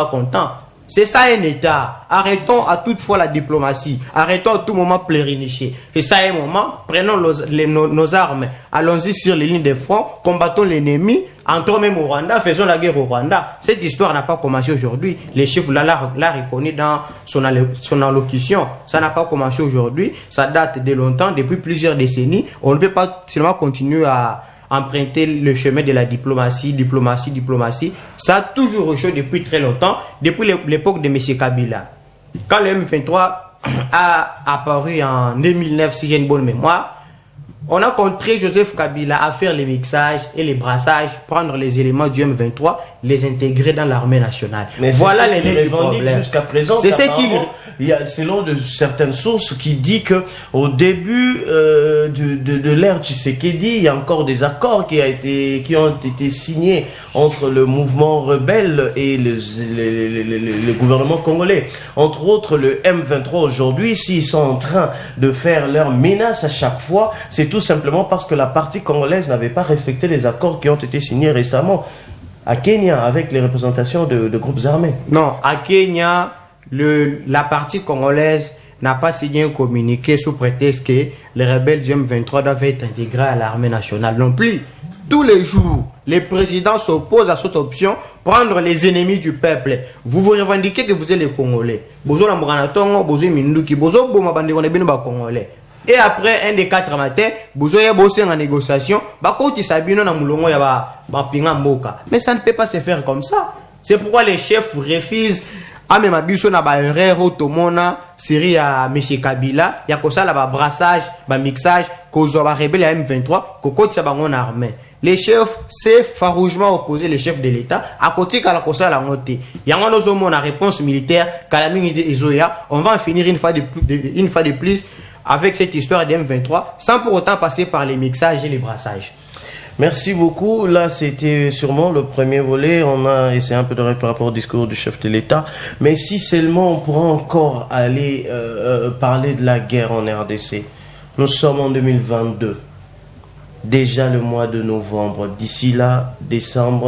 pas content. C'est ça un État. Arrêtons à toute fois la diplomatie. Arrêtons à tout moment plérinicher. C'est ça un moment. Prenons nos armes. Allons-y sur les lignes de front. Combattons l'ennemi. Entrons même au Rwanda. Faisons la guerre au Rwanda. Cette histoire n'a pas commencé aujourd'hui. Les chefs l'a reconnu dans son allocution. Ça n'a pas commencé aujourd'hui. Ça date de longtemps, depuis plusieurs décennies. On ne peut pas seulement continuer à emprunter le chemin de la diplomatie. Ça a toujours échoué depuis très longtemps, depuis l'époque de M. Kabila. Quand le M23 a apparu en 2009, si j'ai une bonne mémoire, on a contré Joseph Kabila à faire les mixages et les brassages, prendre les éléments du M23, les intégrer dans l'armée nationale. Mais voilà les nez du problème. Jusqu'à présent, c'est ce qu'il il y a, selon de certaines sources, qui dit que au début de l'ère Tshisekedi, il y a encore des accords qui ont été signés entre le mouvement rebelle et le gouvernement congolais. Entre autres, le M23 aujourd'hui, s'ils sont en train de faire leurs menaces à chaque fois, c'est tout simplement parce que la partie congolaise n'avait pas respecté les accords qui ont été signés récemment à Kenya avec les représentations de groupes armés. Non, à Kenya, la partie congolaise n'a pas signé un communiqué sous prétexte que les rebelles du M23 doivent être intégrés à l'armée nationale non plus. Tous les jours, les présidents s'opposent à cette option, prendre les ennemis du peuple. Vous vous revendiquez que vous êtes les Congolais. Et après, un des 4 matins, vous avez bossé en négociation, mais ça ne peut pas se faire comme ça. C'est pourquoi les chefs refusent. Même abiso na ba erreur automona série à M. Kabila ya kosa la ba brassage ba mixage kozo ba rebelle à M23 kokoti sa bango na armée. Les chefs s'est farouchement opposé les chefs de l'État à côté kala kosa la ngote. Yango nozo mona réponse militaire kalami ezoya, on va en finir une fois de plus avec cette histoire de M23 sans pour autant passer par les mixages et les brassages. Merci beaucoup. Là, c'était sûrement le premier volet. On a essayé un peu de répondre par rapport au discours du chef de l'État. Mais si seulement on pourra encore aller parler de la guerre en RDC. Nous sommes en 2022. Déjà le mois de novembre. D'ici là, décembre,